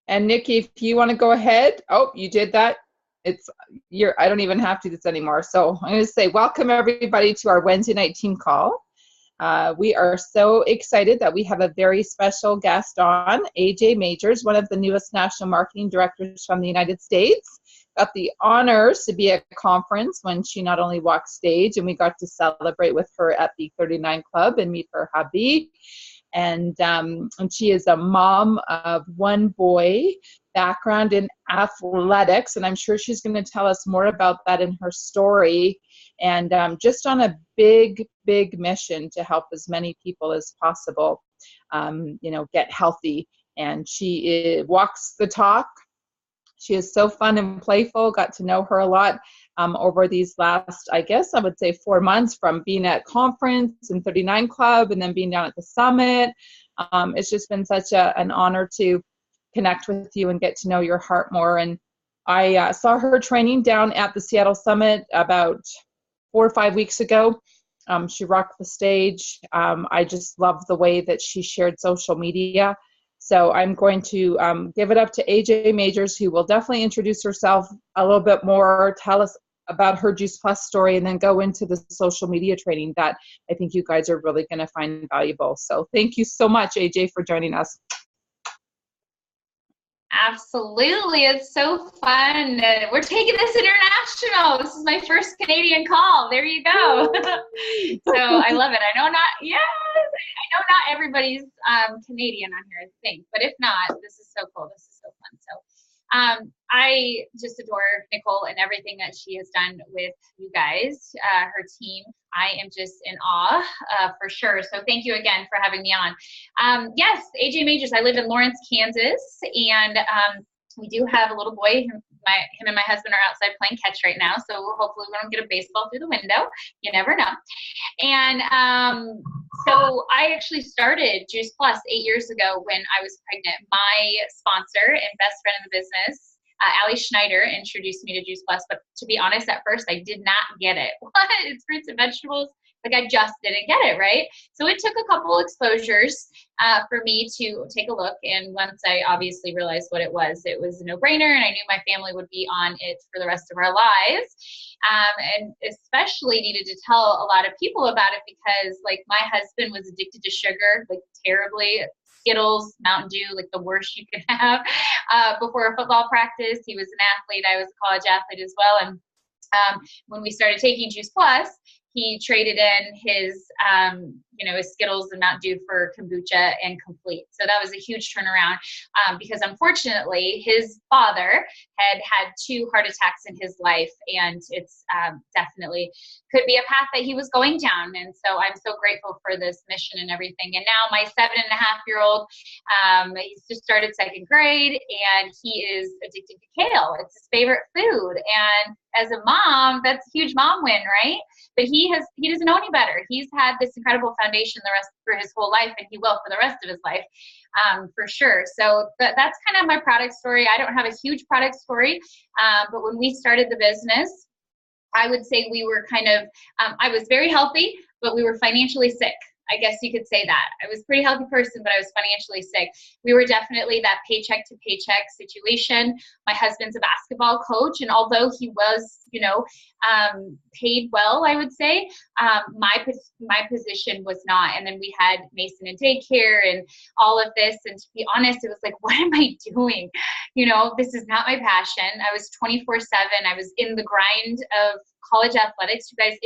And Nikki, if you want to go ahead. Oh, you did that. It's I don't even have to do this anymore. So I'm going to say welcome everybody to our Wednesday night team call. We are so excited that we have a very special guest on, AJ Majors, one of the newest national marketing directors from the United States. Got the honors to be at a conference when she not only walked stage, and we got to celebrate with her at the 39 Club and meet her hubby. And she is a mom of one boy, background in athletics, and I'm sure she's going to tell us more about that in her story. And just on a big mission to help as many people as possible, get healthy. And she walks the talk. She is so fun and playful. Got to know her a lot over these last, I guess I would say 4 months, from being at conference and 39 Club and then being down at the summit. It's just been such an honor to connect with you and get to know your heart more. And I saw her training down at the Seattle Summit about 4 or 5 weeks ago. She rocked the stage. I just love the way that she shared social media. So I'm going to give it up to AJ Majors, who will definitely introduce herself a little bit more, tell us about her Juice Plus story, and then go into the social media training that I think you guys are really going to find valuable. So thank you so much, AJ, for joining us. Absolutely. It's so fun. We're taking this international. This is my first Canadian call. There you go. So I love it. I know not everybody's Canadian on here, I think, but if not, this is so cool. This is so fun. So I just adore Nicole and everything that she has done with you guys, her team. I am just in awe for sure. So thank you again for having me on. Yes, AJ Majors. I live in Lawrence, Kansas, and we do have a little boy. Him and my husband are outside playing catch right now, so hopefully we don't get a baseball through the window. You never know. And so I actually started Juice Plus 8 years ago when I was pregnant. My sponsor and best friend in the business, Allie Schneider, introduced me to Juice Plus. But to be honest, at first I did not get it. What? It's fruits and vegetables. Like, I just didn't get it, right? So it took a couple exposures for me to take a look. And once I obviously realized what it was a no-brainer, and I knew my family would be on it for the rest of our lives. And especially needed to tell a lot of people about it because, like, my husband was addicted to sugar, like, terribly. Skittles, Mountain Dew, like the worst you could have before a football practice. He was an athlete. I was a college athlete as well. And when we started taking Juice Plus, he traded in his, his Skittles and Mountain Dew for kombucha and Complete. So that was a huge turnaround because unfortunately his father had 2 heart attacks in his life, and it's definitely could be a path that he was going down. And so I'm so grateful for this mission and everything. And now my 7.5-year-old, he's just started 2nd grade, and he is addicted to kale. It's his favorite food. And as a mom, that's a huge mom win, right? But he doesn't know any better. He's had this incredible foundation for his whole life, and he will for the rest of his life, for sure. So that's kind of my product story. I don't have a huge product story, but when we started the business, I would say we were kind of, I was very healthy, but we were financially sick. I guess you could say that. I was a pretty healthy person, but I was financially sick. We were definitely that paycheck to paycheck situation. My husband's a basketball coach, and although he was, paid well, I would say, my position was not. And then we had Mason in daycare and all of this. And to be honest, it was like, what am I doing? This is not my passion. I was 24/7. I was in the grind of college athletics. You guys,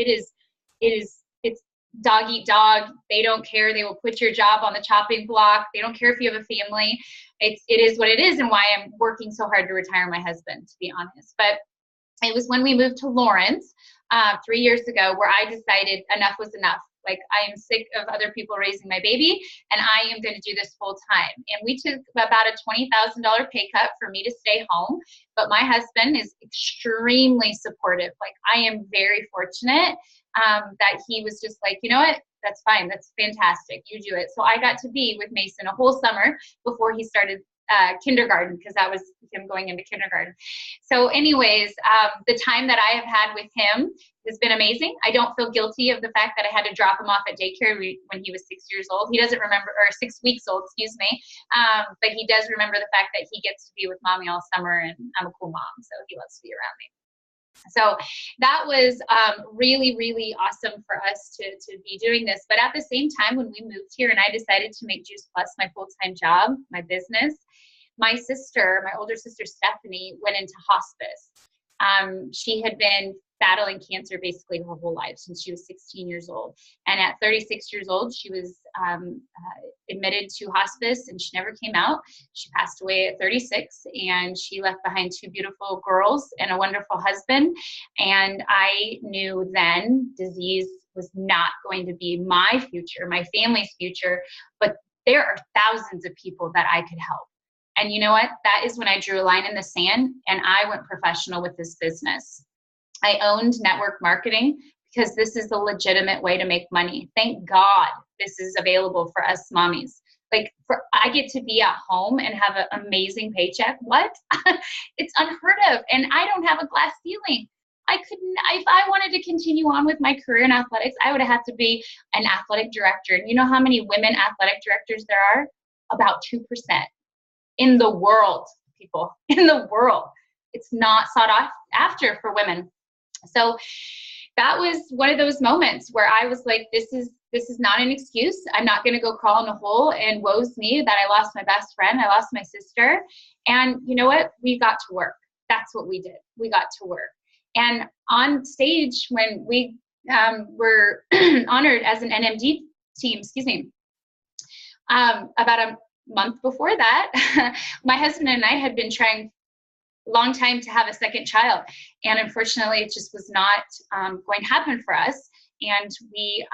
it's dog eat dog. They don't care. They will put your job on the chopping block. They don't care if you have a family. It is what it is, and why I'm working so hard to retire my husband, to be honest. But it was when we moved to Lawrence 3 years ago where I decided enough was enough. Like, I am sick of other people raising my baby, and I am going to do this full time. And we took about a $20,000 pay cut for me to stay home. But my husband is extremely supportive. Like, I am very fortunate that he was just like, you know what, that's fine. That's fantastic. You do it. So I got to be with Mason a whole summer before he started kindergarten, because that was him going into kindergarten. So anyways, the time that I have had with him has been amazing. I don't feel guilty of the fact that I had to drop him off at daycare when he was 6 years old. He doesn't remember, or 6 weeks old, excuse me. But he does remember the fact that he gets to be with mommy all summer, and I'm a cool mom, so he loves to be around me. So that was really, really awesome for us to be doing this. But at the same time, when we moved here and I decided to make Juice Plus my full-time job, my business, my sister, my older sister, Stephanie, went into hospice. She had been battling cancer basically her whole life since she was 16 years old. And at 36 years old, she was admitted to hospice, and she never came out. She passed away at 36, and she left behind 2 beautiful girls and a wonderful husband. And I knew then disease was not going to be my future, my family's future, but there are thousands of people that I could help. And you know what? That is when I drew a line in the sand and I went professional with this business. I owned network marketing because this is a legitimate way to make money. Thank God this is available for us mommies. Like, I get to be at home and have an amazing paycheck. What? It's unheard of. And I don't have a glass ceiling. I couldn't, if I wanted to continue on with my career in athletics, I would have had to be an athletic director. And you know how many women athletic directors there are? About 2% in the world, people, in the world. It's not sought after for women. So that was one of those moments where I was like, this is not an excuse. I'm not going to go crawl in a hole, and woe's me that I lost my best friend. I lost my sister. And you know what? We got to work. That's what we did. We got to work. And on stage, when we were honored as an NMD team, about a month before that, my husband and I had been trying long time to have a second child, and unfortunately it just was not going to happen for us. And we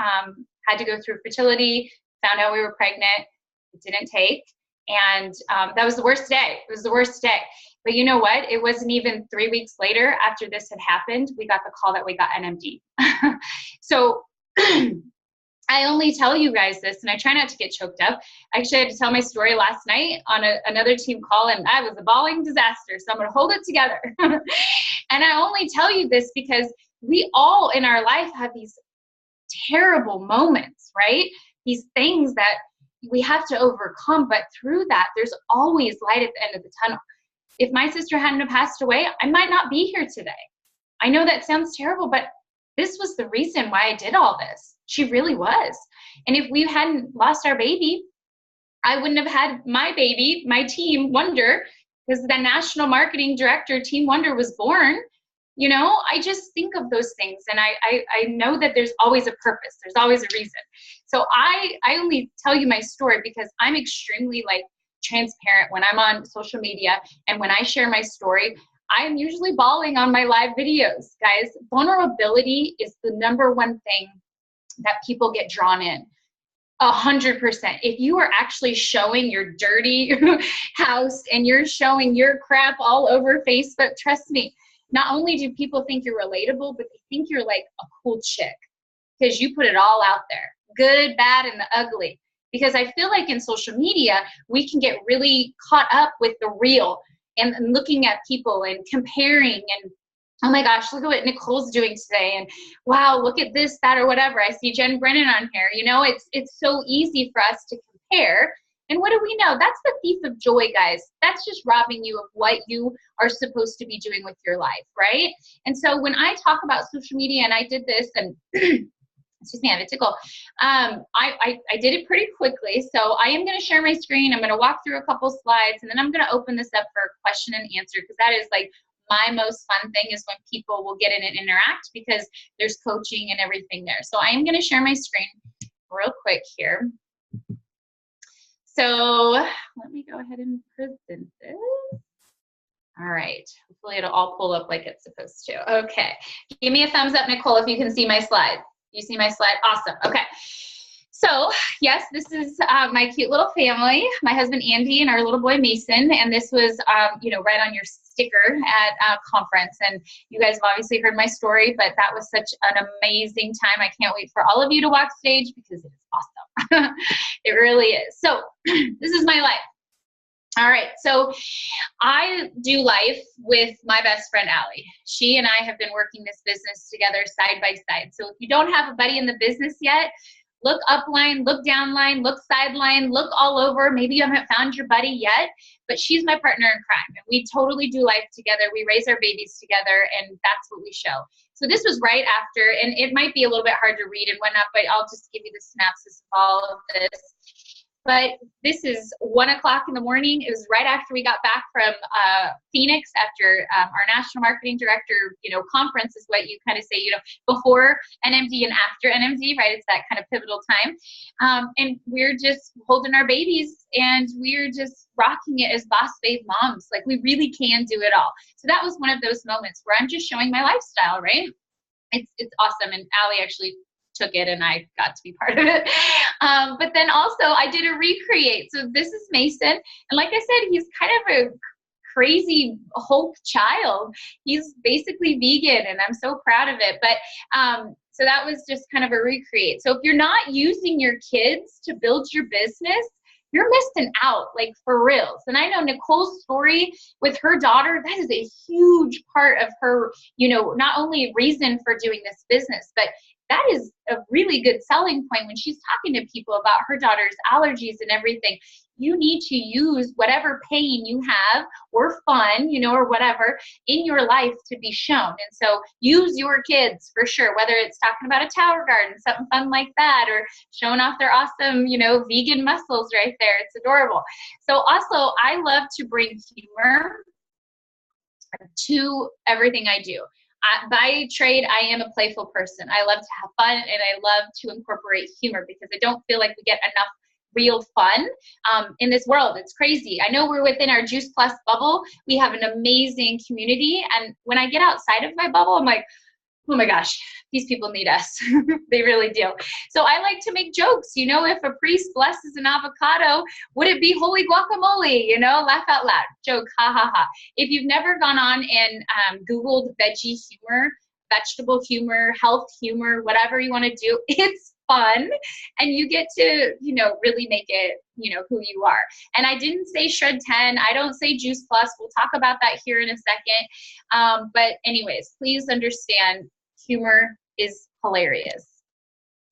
had to go through fertility, found out we were pregnant. It didn't take, and that was the worst day. It was the worst day. But you know what? It wasn't even 3 weeks later after this had happened, we got the call that we got NMD. So I only tell you guys this, and I try not to get choked up. Actually, I had to tell my story last night on another team call, and I was a bawling disaster, so I'm going to hold it together. And I only tell you this because we all in our life have these terrible moments, right? These things that we have to overcome, but through that, there's always light at the end of the tunnel. If my sister hadn't have passed away, I might not be here today. I know that sounds terrible, but this was the reason why I did all this. She really was. And if we hadn't lost our baby, I wouldn't have had my baby, my Team Wonder, because the national marketing director, Team Wonder, was born. You know, I just think of those things, and I know that there's always a purpose. There's always a reason. So I only tell you my story because I'm extremely transparent when I'm on social media, and when I share my story, I'm usually bawling on my live videos. Guys, vulnerability is the number one thing that people get drawn in. 100%. If you are actually showing your dirty house and you're showing your crap all over Facebook, trust me, not only do people think you're relatable, but they think you're like a cool chick because you put it all out there, good, bad, and the ugly. Because I feel like in social media, we can get really caught up with the real and looking at people and comparing and, oh my gosh, look at what Nicole's doing today. And wow, look at this, that, or whatever. I see Jen Brennan on here. You know, it's so easy for us to compare. And what do we know? That's the thief of joy, guys. That's just robbing you of what you are supposed to be doing with your life, right? And so when I talk about social media, and I did this, and excuse me, I have a tickle. I did it pretty quickly. So I am going to share my screen. I'm going to walk through a couple slides, and then I'm going to open this up for question and answer, because that is like my most fun thing, is when people will get in and interact, because there's coaching and everything there. So I am going to share my screen real quick here. So let me go ahead and present this. All right. Hopefully it'll all pull up like it's supposed to. Okay. Give me a thumbs up, Nicole, if you can see my slide. You see my slide? Awesome. Okay. So yes, this is my cute little family, my husband, Andy, and our little boy, Mason. And this was, right on your sticker at a conference. And you guys have obviously heard my story, but that was such an amazing time. I can't wait for all of you to walk stage, because it's awesome. It really is. So this is my life. All right, so I do life with my best friend, Allie. She and I have been working this business together side by side. So if you don't have a buddy in the business yet, look upline, look downline, look sideline, look all over. Maybe you haven't found your buddy yet, but she's my partner in crime. And we totally do life together. We raise our babies together, and that's what we show. So this was right after, and it might be a little bit hard to read and whatnot, but I'll just give you the synopsis of all of this. But this is 1 o'clock in the morning. It was right after we got back from Phoenix after our national marketing director, conference is what you kind of say, before NMD and after NMD, right? It's that kind of pivotal time. And we're just holding our babies and we're just rocking it as boss babe moms. Like, we really can do it all. So that was one of those moments where I'm just showing my lifestyle, right? It's awesome. And Allie actually took it and I got to be part of it. But then also I did a recreate. So this is Mason. And like I said, he's kind of a crazy Hulk child. He's basically vegan and I'm so proud of it. But so that was just kind of a recreate. So if you're not using your kids to build your business, you're missing out, like, for reals. And I know Nicole's story with her daughter, that is a huge part of her, not only reason for doing this business, but that is a really good selling point when she's talking to people about her daughter's allergies and everything. You need to use whatever pain you have or fun, or whatever in your life to be shown. And so use your kids for sure, whether it's talking about a tower garden, something fun like that, or showing off their awesome, vegan muscles right there. It's adorable. So also, I love to bring humor to everything I do. By trade, I am a playful person. I love to have fun and I love to incorporate humor because I don't feel like we get enough real fun in this world. It's crazy. I know we're within our Juice Plus bubble. We have an amazing community. And when I get outside of my bubble, I'm like, oh my gosh, these people need us. They really do. So I like to make jokes. If a priest blesses an avocado, would it be holy guacamole? Laugh out loud. Joke, ha ha ha. If you've never gone on and Googled veggie humor, vegetable humor, health humor, whatever you want to do, it's fun. And you get to, really make it, who you are. And I didn't say Shred 10. I don't say Juice Plus. We'll talk about that here in a second. But anyways, please understand, humor is hilarious.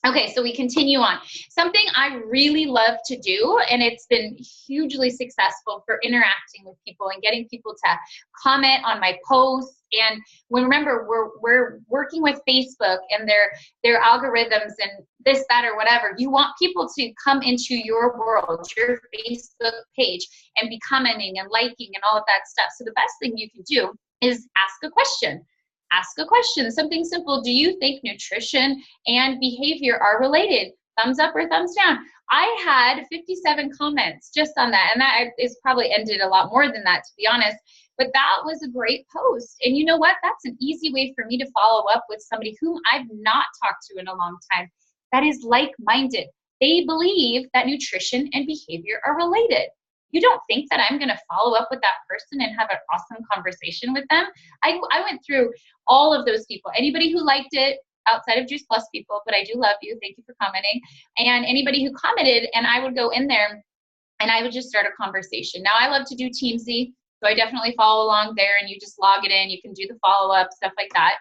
Okay, so we continue on. Something I really love to do, and it's been hugely successful for interacting with people and getting people to comment on my posts. And remember, we're working with Facebook and their algorithms and this, that, or whatever. You want people to come into your world, your Facebook page, and be commenting and liking and all of that stuff. So the best thing you can do is ask a question. Ask a question, something simple. Do you think nutrition and behavior are related? Thumbs up or thumbs down? I had 57 comments just on that, and that is probably ended a lot more than that, to be honest. But that was a great post. And you know what? That's an easy way for me to follow up with somebody whom I've not talked to in a long time that is like-minded. They believe that nutrition and behavior are related. You don't think that I'm going to follow up with that person and have an awesome conversation with them? I went through all of those people. Anybody who liked it, outside of Juice Plus people, but I do love you. Thank you for commenting. And anybody who commented, and I would go in there and I would just start a conversation. Now, I love to do Teamsy, so I definitely follow along there, and you just log it in. You can do the follow-up, stuff like that.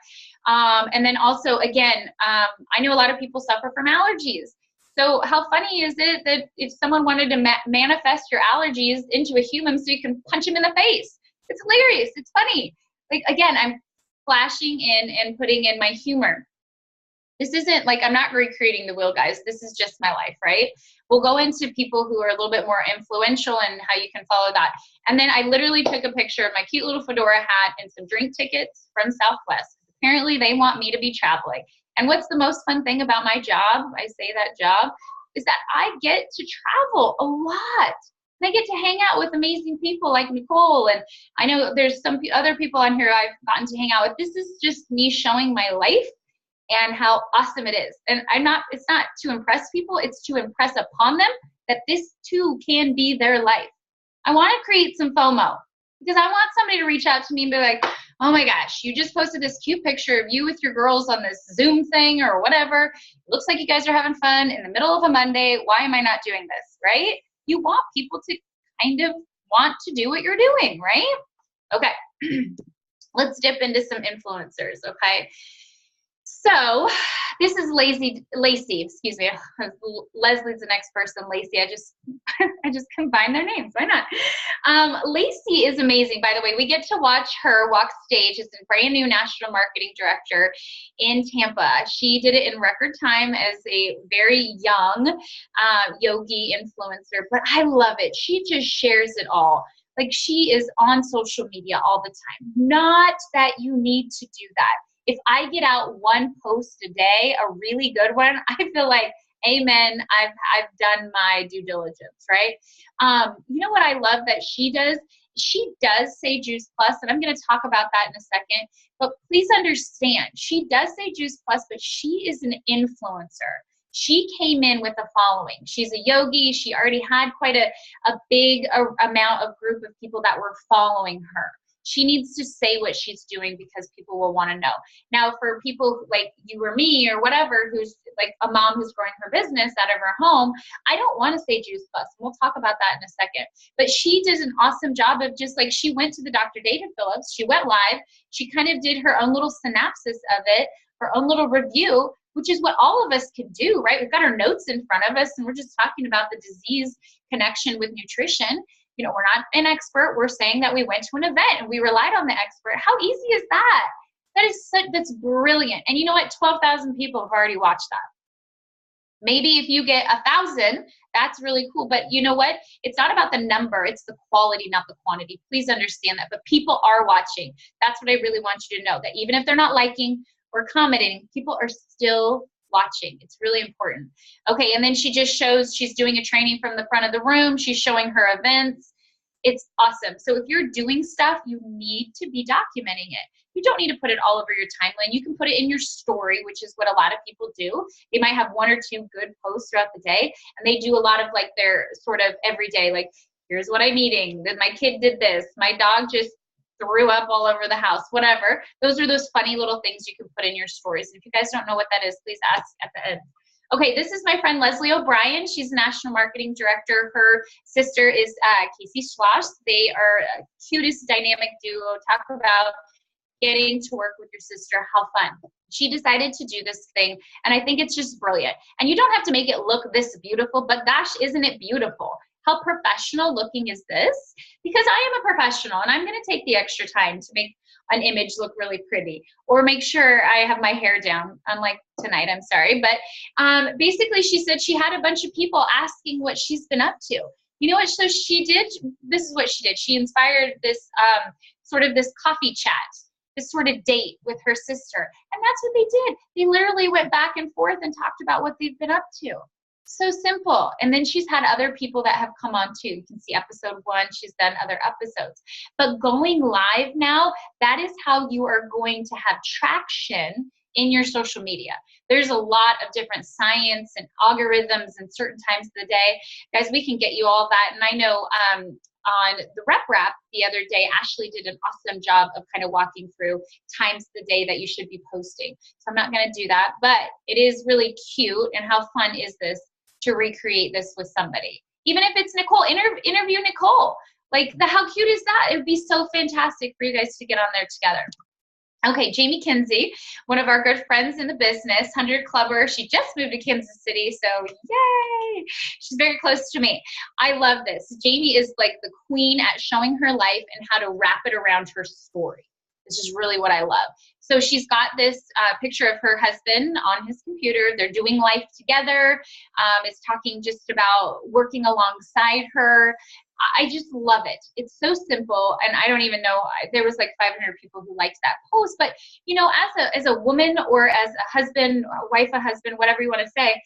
And then also, again, I know a lot of people suffer from allergies. So how funny is it that if someone wanted to manifest your allergies into a human so you can punch them in the face? It's hilarious. It's funny. Like, again, I'm flashing in and putting in my humor. This isn't like, I'm not recreating the wheel, guys. This is just my life, right? We'll go into people who are a little bit more influential and how you can follow that. And then I literally took a picture of my cute little fedora hat and some drink tickets from Southwest. Apparently they want me to be traveling. And what's the most fun thing about my job, I say that job, is that I get to travel a lot. And I get to hang out with amazing people like Nicole. And I know there's some other people on here I've gotten to hang out with. This is just me showing my life and how awesome it is. And it's not to impress people, it's to impress upon them that this too can be their life. I want to create some FOMO because I want somebody to reach out to me and be like, oh my gosh, you just posted this cute picture of you with your girls on this Zoom thing or whatever. It looks like you guys are having fun in the middle of a Monday. Why am I not doing this, right? You want people to kind of want to do what you're doing, right? Okay. Let's dip into some influencers, okay? So this is Lacey, excuse me. Leslie's the next person, Lacey. I just combined their names. Why not? Lacey is amazing, by the way. We get to watch her walk stage as a brand new national marketing director in Tampa. She did it in record time as a very young yogi influencer, but I love it. She just shares it all. Like, she is on social media all the time. Not that you need to do that. If I get out one post a day, a really good one, I feel like, amen, I've done my due diligence, right? You know what I love that she does? She does say Juice Plus, and I'm going to talk about that in a second. But please understand, she does say Juice Plus, but she is an influencer. She came in with a following. She's a yogi. She already had quite a big amount of group of people that were following her. She needs to say what she's doing because people will want to know. Now, for people like you or me or whatever, who's like a mom who's growing her business out of her home, I don't want to say Juice Plus. We'll talk about that in a second. But she does an awesome job of just like, she went to the Dr. David Phillips. She went live. She kind of did her own little synopsis of it, her own little review, which is what all of us can do, right? We've got our notes in front of us, and we're just talking about the disease connection with nutrition. You know, we're not an expert. We're saying that we went to an event and we relied on the expert. How easy is that? That's brilliant. And you know what? 12,000 people have already watched that. Maybe if you get 1,000, that's really cool. But you know what? It's not about the number. It's the quality, not the quantity. Please understand that. But people are watching. That's what I really want you to know, that even if they're not liking or commenting, people are still watching. It's really important. Okay, and then she just shows, she's doing a training from the front of the room. She's showing her events. It's awesome. So if you're doing stuff, you need to be documenting it. You don't need to put it all over your timeline. You can put it in your story, which is what a lot of people do. They might have one or two good posts throughout the day, and they do a lot of like their sort of everyday, like, here's what I'm eating, that my kid did this, my dog just threw up all over the house, whatever. Those are those funny little things you can put in your stories. If you guys don't know what that is, please ask at the end. Okay, this is my friend Leslie O'Brien. She's National Marketing Director. Her sister is Casey Schloss. They are a cutest dynamic duo. Talk about getting to work with your sister. How fun. She decided to do this thing, and I think it's just brilliant. And you don't have to make it look this beautiful, but gosh, isn't it beautiful? How professional looking is this? Because I am a professional, and I'm going to take the extra time to make an image look really pretty, or make sure I have my hair down, unlike tonight, I'm sorry. But basically, she said she had a bunch of people asking what she's been up to. You know what? So she did, this is what she did. She inspired this sort of this coffee chat, this sort of date with her sister. And that's what they did. They literally went back and forth and talked about what they've been up to. So simple. And then she's had other people that have come on too. You can see episode 1, she's done other episodes. But going live now, that is how you are going to have traction in your social media. There's a lot of different science and algorithms and certain times of the day. Guys, we can get you all that. And I know on the Rep Wrap the other day, Ashley did an awesome job of kind of walking through times of the day that you should be posting. So I'm not going to do that, but it is really cute. And how fun is this to recreate this with somebody? Even if it's Nicole, interview Nicole. Like, how cute is that? It would be so fantastic for you guys to get on there together. Okay, Jamie Kinsey, one of our good friends in the business, 100 Clubber. She just moved to Kansas City, so yay! She's very close to me. I love this. Jamie is like the queen at showing her life and how to wrap it around her story. This is really what I love. So she's got this picture of her husband on his computer. They're doing life together. It's talking just about working alongside her. I just love it. It's so simple, and I don't even know, there was like 500 people who liked that post. But you know, as a woman or as a husband, a wife, a husband, whatever you want to say,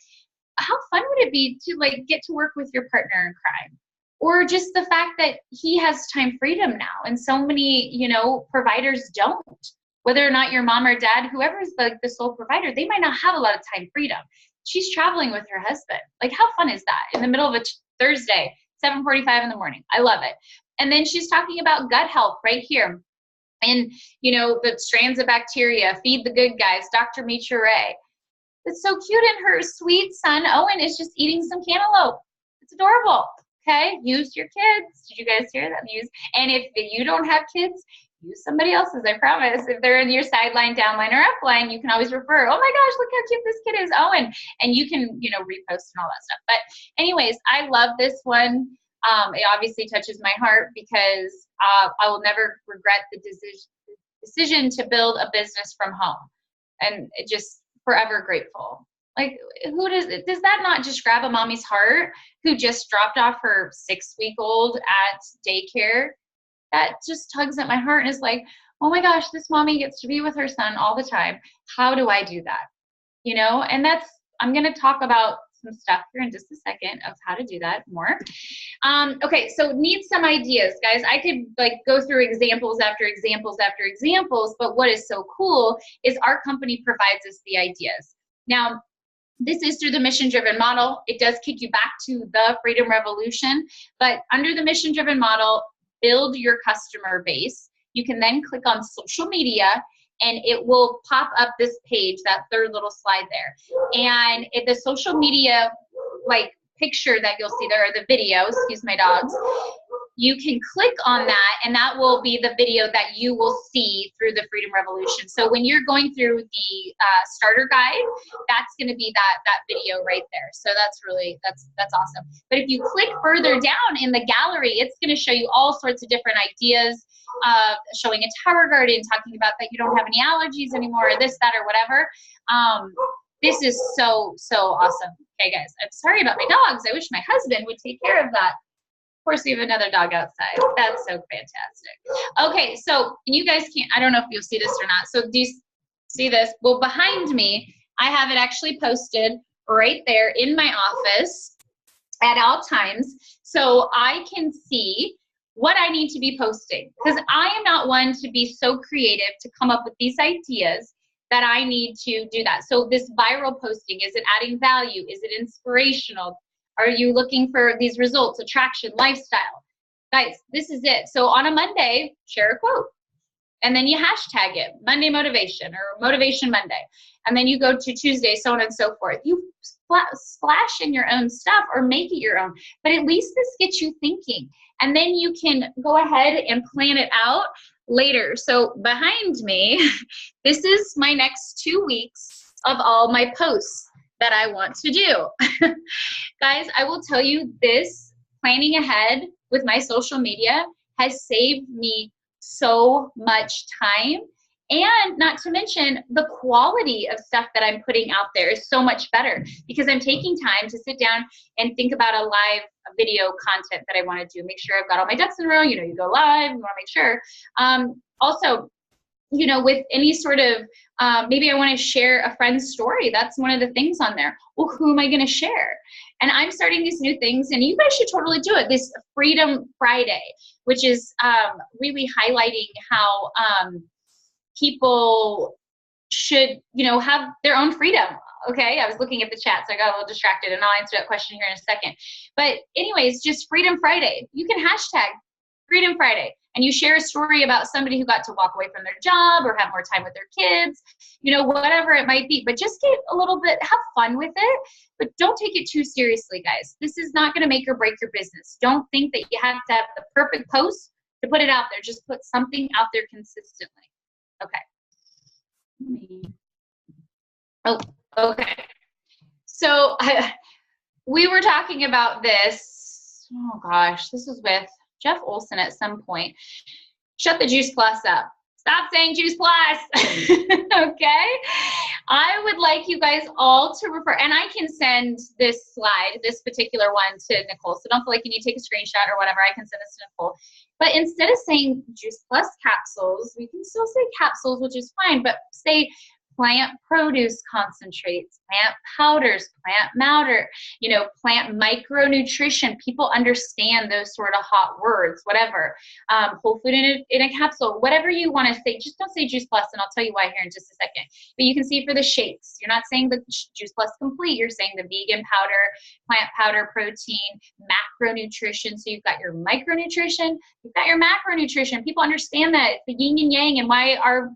how fun would it be to like get to work with your partner in crime? Or just the fact that he has time freedom now, and so many, you know, providers don't. Whether or not your mom or dad, whoever is like the sole provider, they might not have a lot of time freedom. She's traveling with her husband. Like, how fun is that? In the middle of a Thursday, 7:45 in the morning. I love it. And then she's talking about gut health right here. And, you know, the strands of bacteria, feed the good guys, Dr. Mitra Ray. It's so cute. And her sweet son, Owen, is just eating some cantaloupe. It's adorable. Okay, use your kids. Did you guys hear that? And if you don't have kids, use somebody else's, I promise. If they're in your sideline, downline, or upline, you can always refer, oh my gosh, look how cute this kid is. Oh, and you can, you know, repost and all that stuff. But anyways, I love this one. It obviously touches my heart because I will never regret the decision to build a business from home. And just forever grateful. Like, does that not just grab a mommy's heart who just dropped off her 6-week-old at daycare? That just tugs at my heart and is like, oh my gosh, this mommy gets to be with her son all the time. How do I do that? You know, and I'm going to talk about some stuff here in just a second of how to do that more. Okay, so need some ideas, guys. I could like go through examples after examples after examples, but what is so cool is our company provides us the ideas. Now, this is through the mission-driven model. It does kick you back to the Freedom Revolution, but under the mission-driven model, build your customer base. You can then click on social media and it will pop up this page, that third little slide there. And if the social media like picture that you'll see there, or the video, excuse my dogs, you can click on that and that will be the video that you will see through the Freedom Revolution. So when you're going through the starter guide, that's going to be that video right there. So that's awesome. But if you click further down in the gallery, it's going to show you all sorts of different ideas, showing a tower garden, talking about that you don't have any allergies anymore, or this, that, or whatever. This is so awesome. Okay, guys, I'm sorry about my dogs. I wish my husband would take care of that. Of course, we have another dog outside. That's so fantastic. Okay, so you guys can't, I don't know if you'll see this or not. So do you see this? Well, behind me, I have it actually posted right there in my office at all times. So I can see what I need to be posting. Because I am not one to be so creative to come up with these ideas that I need to do that. So this viral posting, is it adding value? Is it inspirational? Are you looking for these results, attraction, lifestyle? Guys, this is it. So on a Monday, share a quote. And then you hashtag it, Monday Motivation or Motivation Monday. And then you go to Tuesday, so on and so forth. You splash in your own stuff or make it your own. But at least this gets you thinking. And then you can go ahead and plan it out later. So behind me, this is my next 2 weeks of all my posts that I want to do. Guys, I will tell you this, planning ahead with my social media has saved me so much time. And not to mention the quality of stuff that I'm putting out there is so much better because I'm taking time to sit down and think about a live video content that I want to do. Make sure I've got all my ducks in a row. You know, you go live, you want to make sure. Also, you know, with any sort of, maybe I want to share a friend's story. That's one of the things on there. Well, who am I going to share? And I'm starting these new things, and you guys should totally do it. This Freedom Friday, which is really highlighting how people should, you know, have their own freedom. Okay, I was looking at the chat, so I got a little distracted, and I'll answer that question here in a second. But anyways, just Freedom Friday. You can hashtag Freedom Friday, and you share a story about somebody who got to walk away from their job or have more time with their kids, you know, whatever it might be. But just get a little bit, have fun with it, but don't take it too seriously, guys. This is not going to make or break your business. Don't think that you have to have the perfect post to put it out there. Just put something out there consistently. Okay. Oh, okay. So we were talking about this. Oh gosh, this was with Jeff Olson at some point. Shut the Juice Plus up. Stop saying Juice Plus. Okay. I would like you guys all to refer, and I can send this slide, this particular one, to Nicole. So don't feel like you need to take a screenshot or whatever. I can send this to Nicole. But instead of saying Juice Plus capsules, we can still say capsules, which is fine, but say plant produce concentrates, plant powders, plant matter, you know, plant micronutrition. People understand those sort of hot words, whatever. Whole food in a capsule, whatever you want to say. Just don't say Juice Plus, and I'll tell you why here in just a second. But you can see for the shakes, you're not saying the Juice Plus Complete. You're saying the vegan powder, plant powder, protein, macronutrition. So you've got your micronutrition, you've got your macronutrition. People understand that, the yin and yang, and why our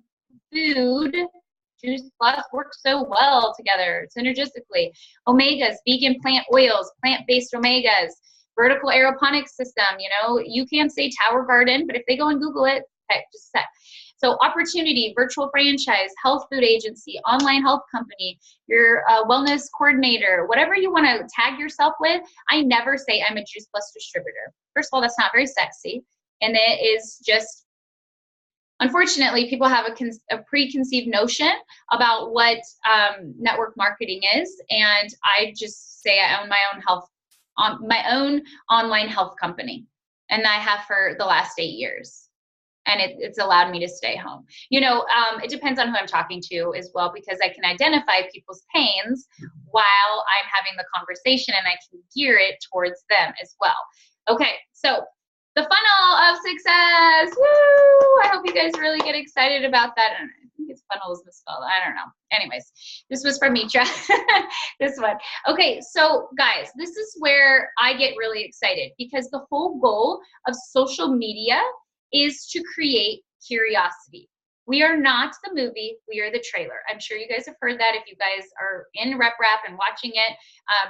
food Juice Plus works so well together synergistically. Omegas, vegan plant oils, plant-based omegas, vertical aeroponics system, you know, you can say Tower Garden, but if they go and Google it, okay, just set. So opportunity, virtual franchise, health food agency, online health company, your wellness coordinator, whatever you want to tag yourself with. I never say I'm a Juice Plus distributor. First of all, that's not very sexy. And it is just, unfortunately, people have a preconceived notion about what network marketing is. And I just say I own my own online health company. And I have for the last 8 years. And it's allowed me to stay home. You know, it depends on who I'm talking to as well, because I can identify people's pains while I'm having the conversation, and I can gear it towards them as well. Okay, so the funnel of success. Woo! I hope you guys really get excited about that. I think it's funnel is misspelled. I don't know. Anyways, this was from Mitra. This one. Okay, so guys, this is where I get really excited, because the whole goal of social media is to create curiosity. We are not the movie, we are the trailer. I'm sure you guys have heard that if you guys are in Rep Rap and watching it.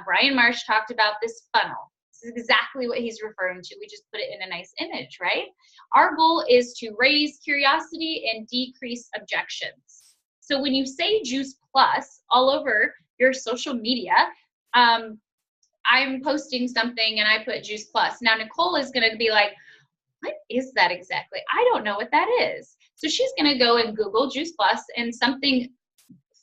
Brian Marsh talked about this funnel. This is exactly what he's referring to. We just put it in a nice image, right? Our goal is to raise curiosity and decrease objections. So when you say Juice Plus all over your social media, I'm posting something and I put Juice Plus. Now Nicole is gonna be like, what is that exactly? I don't know what that is. So she's going to go and Google Juice Plus, and something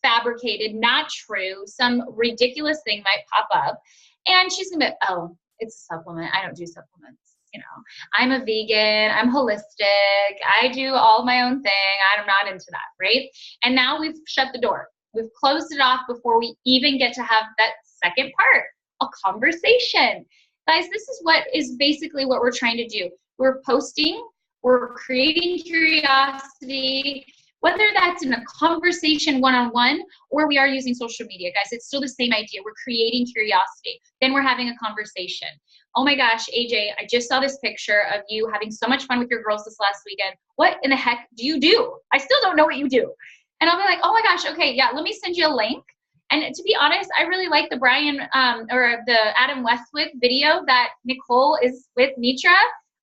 fabricated, not true, some ridiculous thing might pop up. And she's going to be, oh, it's a supplement. I don't do supplements. You know, I'm a vegan. I'm holistic. I do all my own thing. I'm not into that, right? And now we've shut the door. We've closed it off before we even get to have that second part, a conversation. Guys, this is what is basically what we're trying to do. We're posting, we're creating curiosity, whether that's in a conversation one-on-one or we are using social media. Guys, it's still the same idea. We're creating curiosity. Then we're having a conversation. Oh my gosh, AJ, I just saw this picture of you having so much fun with your girls this last weekend. What in the heck do you do? I still don't know what you do. And I'll be like, oh my gosh, okay, yeah, let me send you a link. And to be honest, I really like the Brian or the Adam Westwick video that Nicole is with Mitra.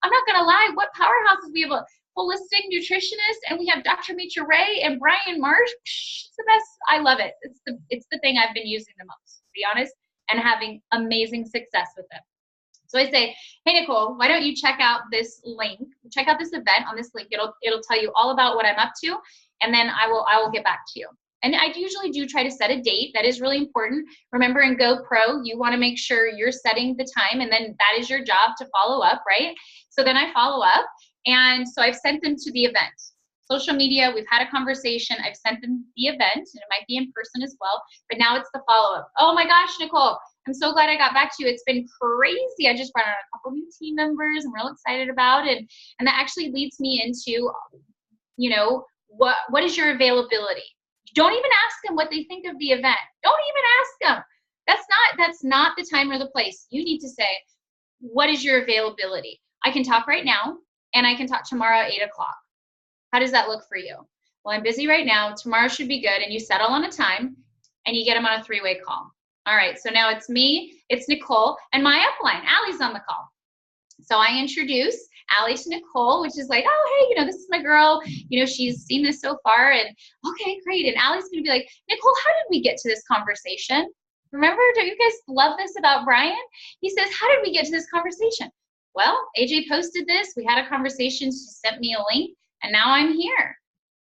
I'm not gonna lie, what powerhouses we have a holistic nutritionist, and we have Dr. Mitra Ray and Brian Marsh. It's the best. I love it. It's the thing I've been using the most, to be honest, and having amazing success with it. So I say, hey Nicole, why don't you check out this link? Check out this event on this link. It'll tell you all about what I'm up to, and then I will get back to you. And I usually do try to set a date. That is really important. Remember, in GoPro, you want to make sure you're setting the time, and then that is your job to follow up, right? So then I follow up, and so I've sent them to the event. Social media, we've had a conversation. I've sent them the event, and it might be in person as well, but now it's the follow-up. Oh my gosh, Nicole, I'm so glad I got back to you. It's been crazy. I just brought on a couple new team members I'm real excited about, and that actually leads me into, you know, what is your availability? Don't even ask them what they think of the event. Don't even ask them. That's not the time or the place. You need to say, what is your availability? I can talk right now, and I can talk tomorrow at 8 o'clock. How does that look for you? Well, I'm busy right now. Tomorrow should be good. And you settle on a time, and you get them on a 3-way call. All right, so now it's me, it's Nicole, and my upline, Allie's on the call. So I introduce Allie to Nicole, which is like, oh, hey, you know, this is my girl. You know, she's seen this so far, and okay, great. And Allie's going to be like, Nicole, how did we get to this conversation? Remember, don't you guys love this about Brian? He says, how did we get to this conversation? Well, AJ posted this. We had a conversation. She sent me a link, and now I'm here.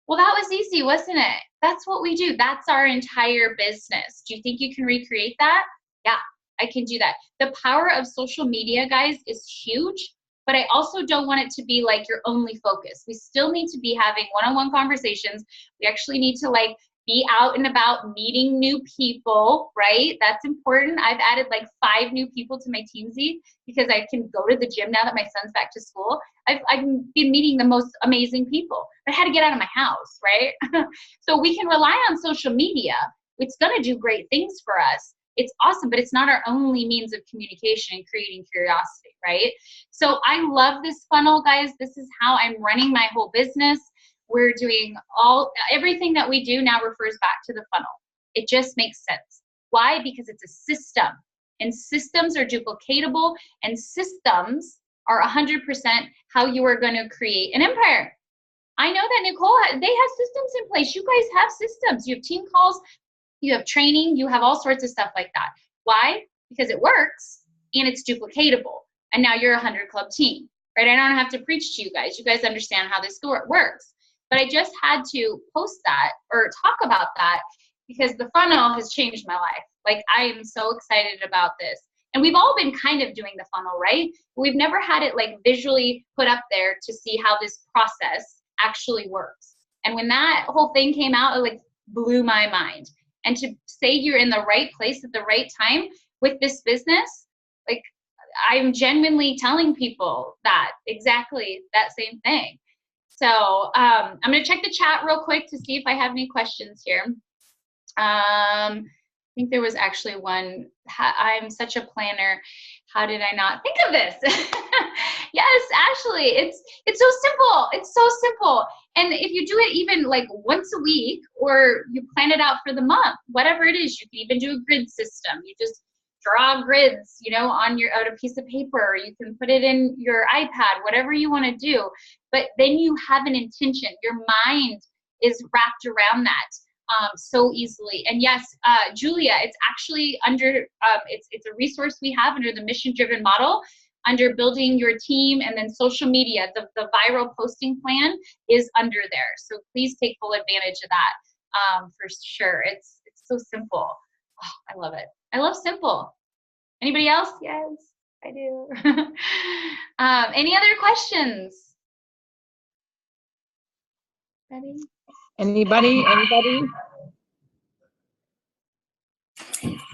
Well, that was easy, wasn't it? That's what we do. That's our entire business. Do you think you can recreate that? Yeah, I can do that. The power of social media, guys, is huge, but I also don't want it to be like your only focus. We still need to be having one-on-one conversations. We actually need to like be out and about meeting new people, right? That's important. I've added like 5 new people to my Teamsy because I can go to the gym now that my son's back to school. I've been meeting the most amazing people, but I had to get out of my house, right? So we can rely on social media. It's gonna do great things for us. It's awesome, but it's not our only means of communication and creating curiosity, right? So I love this funnel, guys. This is how I'm running my whole business. We're doing everything that we do now refers back to the funnel. It just makes sense. Why? Because it's a system. And systems are duplicatable, and systems are 100% how you are going to create an empire. I know that Nicole, they have systems in place. You guys have systems. You have team calls, you have training, you have all sorts of stuff like that. Why? Because it works and it's duplicatable. And now you're a 100 club team, right? I don't have to preach to you guys. You guys understand how this works. But I just had to post that or talk about that because the funnel has changed my life. Like, I am so excited about this. And we've all been kind of doing the funnel, right? We've never had it like visually put up there to see how this process actually works. And when that whole thing came out, it like blew my mind. And to say you're in the right place at the right time with this business, like, I'm genuinely telling people that exactly that same thing. So I'm going to check the chat real quick to see if I have any questions here. I think there was actually one. I'm such a planner. How did I not think of this? Yes, Ashley, it's so simple. It's so simple. And if you do it even like once a week, or you plan it out for the month, whatever it is, you can even do a grid system. You just draw grids, you know, on out a piece of paper, or you can put it in your iPad, whatever you want to do. But then you have an intention. Your mind is wrapped around that so easily. And yes, Julia, it's actually under, it's a resource we have under the mission-driven model, under building your team, and then social media. The viral posting plan is under there. So please take full advantage of that for sure. It's so simple. Oh, I love it. I love simple. Anybody else? Yes, I do. Any other questions? Ready? Anybody?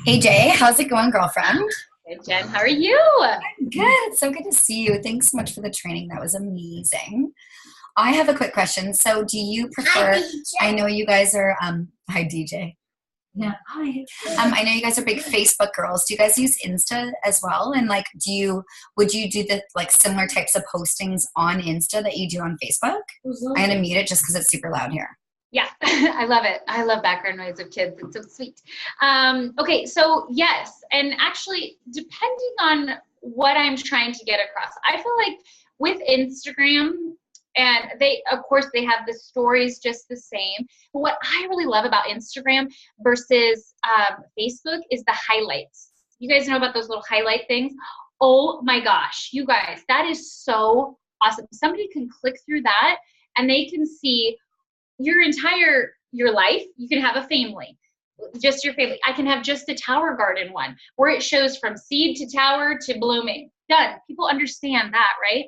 Hey Jay, how's it going, girlfriend? Hey Jen, how are you? I'm good. So good to see you. Thanks so much for the training. That was amazing. I have a quick question. So do you prefer, I know you guys are, hi DJ. Yeah, hi. I know you guys are big Facebook girls. Do you guys use Insta as well? And like, would you do the like similar types of postings on Insta that you do on Facebook? I'm gonna mute it just because it's super loud here. Yeah, I love it. I love background noise of kids. It's so sweet. Okay, so yes, and actually, depending on what I'm trying to get across, I feel like with Instagram, and of course, they have the stories just the same. But what I really love about Instagram versus Facebook is the highlights. You guys know about those little highlight things? Oh my gosh, you guys, that is so awesome. Somebody can click through that and they can see your life. You can have a family, just your family. I can have just a tower garden one where it shows from seed to tower to blooming. Done. People understand that, right?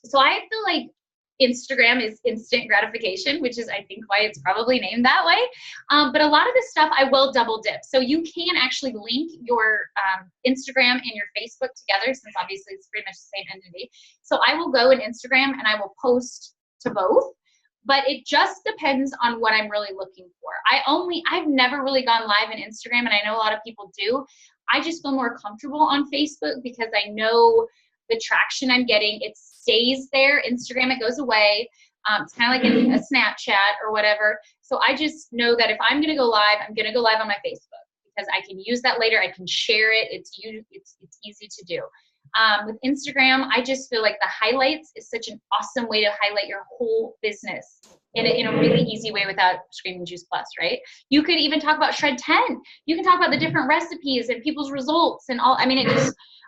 So I feel like Instagram is instant gratification, which is, I think, why it's probably named that way. But a lot of this stuff I will double dip. So you can actually link your Instagram and your Facebook together, since obviously it's pretty much the same entity. So I will go in Instagram and I will post to both. But it just depends on what I'm really looking for. I've never really gone live in Instagram, and I know a lot of people do. I just feel more comfortable on Facebook because I know the traction I'm getting. It stays there. Instagram, it goes away. It's kind of like a Snapchat or whatever. So I just know that if I'm going to go live, I'm going to go live on my Facebook because I can use that later. I can share it. It's easy to do. With Instagram, I just feel like the highlights is such an awesome way to highlight your whole business in a really easy way without Screaming Juice Plus, right? You could even talk about Shred 10. You can talk about the different recipes and people's results and all. I mean,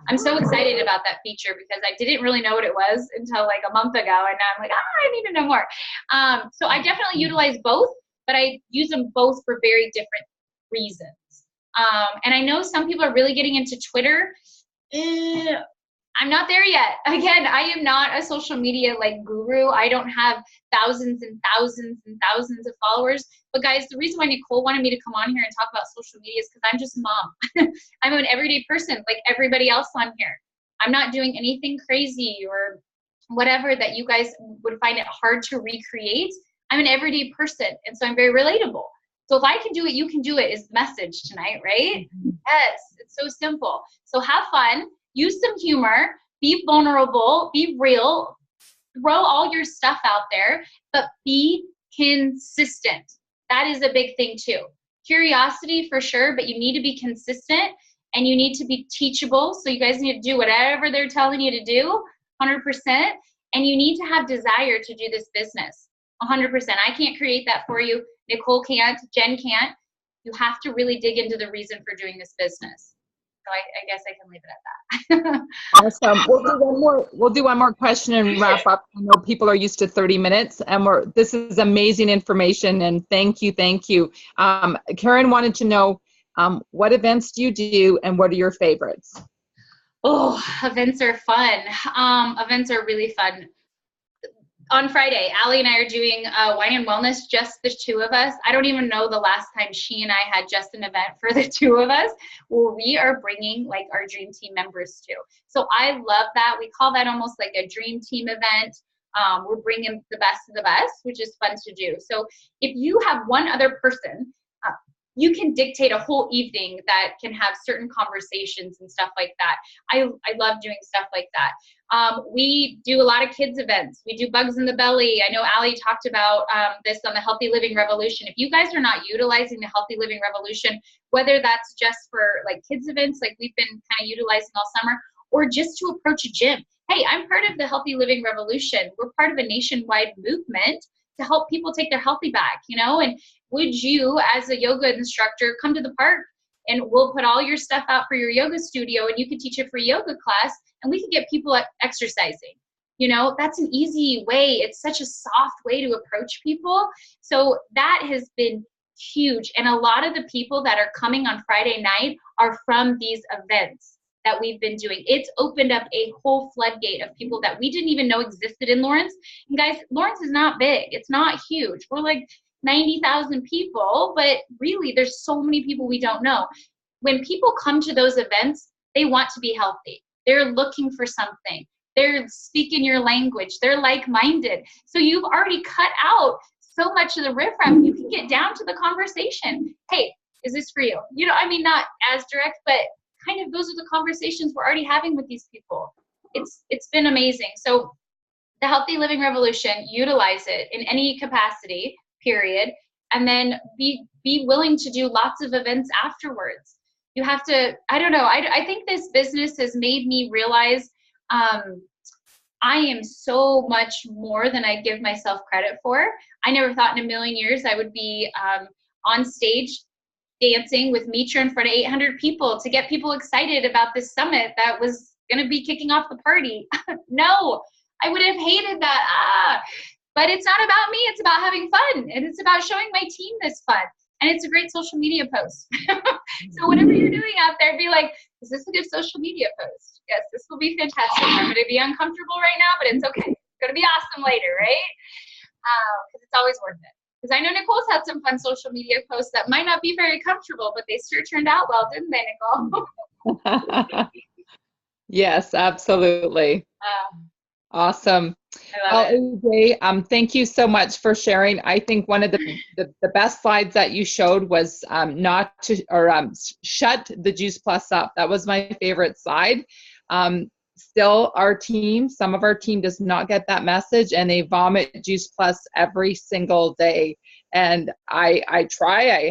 I'm so excited about that feature because I didn't really know what it was until like a month ago. And now I'm like, I need to know more. So I definitely utilize both, but I use them both for very different reasons. And I know some people are really getting into Twitter. I'm not there yet. Again, I am not a social media like guru. I don't have thousands and thousands and thousands of followers. But guys, the reason why Nicole wanted me to come on here and talk about social media is because I'm just a mom. I'm an everyday person like everybody else on here. I'm not doing anything crazy or whatever that you guys would find it hard to recreate. I'm an everyday person, and so I'm very relatable. So if I can do it, you can do it is the message tonight, right? Mm-hmm. Yes, it's so simple. So have fun. Use some humor, be vulnerable, be real, throw all your stuff out there, but be consistent. That is a big thing too. Curiosity for sure, but you need to be consistent and you need to be teachable. So you guys need to do whatever they're telling you to do, 100%. And you need to have desire to do this business, 100%. I can't create that for you. Nicole can't. Jen can't. You have to really dig into the reason for doing this business. So I guess I can leave it at that. Awesome. We'll do one more question and wrap up. I know people are used to 30 minutes, and this is amazing information. And thank you. Karen wanted to know what events do you do, and what are your favorites? Oh, events are fun. Events are really fun. On Friday, Allie and I are doing Wine and Wellness, just the two of us. I don't even know the last time she and I had just an event for the two of us, where we are bringing like our dream team members too. So I love that. We call that almost like a dream team event. We're bringing the best of the best, which is fun to do. So if you have one other person, you can dictate a whole evening that can have certain conversations and stuff like that. I love doing stuff like that. We do a lot of kids events. We do Bugs in the Belly. I know Allie talked about this on the Healthy Living Revolution. If you guys are not utilizing the Healthy Living Revolution, whether that's just for like kids events, like we've been kind of utilizing all summer, or just to approach a gym. Hey, I'm part of the Healthy Living Revolution. We're part of a nationwide movement to help people take their healthy back, and would you, as a yoga instructor, come to the park and we'll put all your stuff out for your yoga studio, and you can teach a free yoga class, and we can get people exercising. That's an easy way. It's such a soft way to approach people. So that has been huge. And a lot of the people that are coming on Friday night are from these events that we've been doing. It's opened up a whole floodgate of people that we didn't even know existed in Lawrence. And guys, Lawrence is not big. It's not huge. We're like 90,000 people, but really there's so many people we don't know. When people come to those events, they want to be healthy. They're looking for something. They're speaking your language. They're like-minded. So you've already cut out so much of the riffraff. You can get down to the conversation. Hey, is this for you? Not as direct, but kind of those are the conversations we're already having with these people. It's been amazing. So the Healthy Living Revolution, utilize it in any capacity, period, and then be willing to do lots of events afterwards. You have to, I don't know, I think this business has made me realize I am so much more than I give myself credit for. I never thought in a million years I would be on stage dancing with Mitra in front of 800 people to get people excited about this summit that was going to be kicking off the party. No, I would have hated that. But it's not about me. It's about having fun. And it's about showing my team this fun. And it's a great social media post. So whatever you're doing out there, be like, is this a good social media post? Yes, this will be fantastic. I'm going to be uncomfortable right now, but it's okay. It's going to be awesome later, right? Because it's always worth it. Because I know Nicole's had some fun social media posts that might not be very comfortable, but they sure turned out well, didn't they, Nicole? Yes, absolutely. Awesome. I love it. AJ, thank you so much for sharing. I think one of the best slides that you showed was shut the Juice Plus up. That was my favorite slide. Still, some of our team does not get that message, and they vomit Juice Plus every single day. And I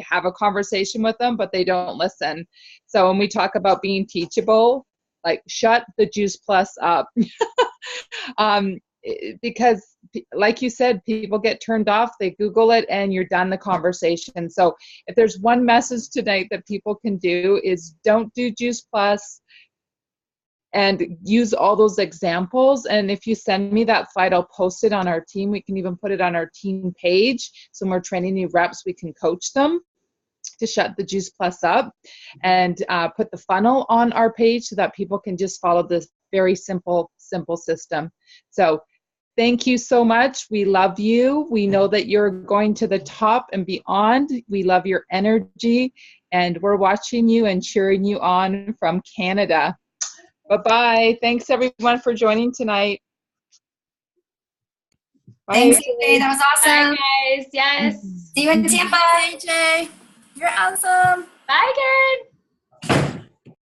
have a conversation with them, but they don't listen. So when we talk about being teachable, like shut the Juice Plus up. Because like you said, people get turned off, they Google it, and you're done the conversation. So if there's one message tonight that people can do is don't do Juice Plus, and use all those examples. And if you send me that slide, I'll post it on our team. We can even put it on our team page. So when we're training new reps, we can coach them to shut the Juice Plus up, and put the funnel on our page so that people can just follow this very simple system. So thank you so much. We love you. We know that you're going to the top and beyond. We love your energy, and we're watching you and cheering you on from Canada. Bye-bye. Thanks, everyone, for joining tonight. Bye. Thanks, AJ. That was awesome. Bye, guys. Yes. See you in Tampa. AJ, you're awesome. Bye, Karen.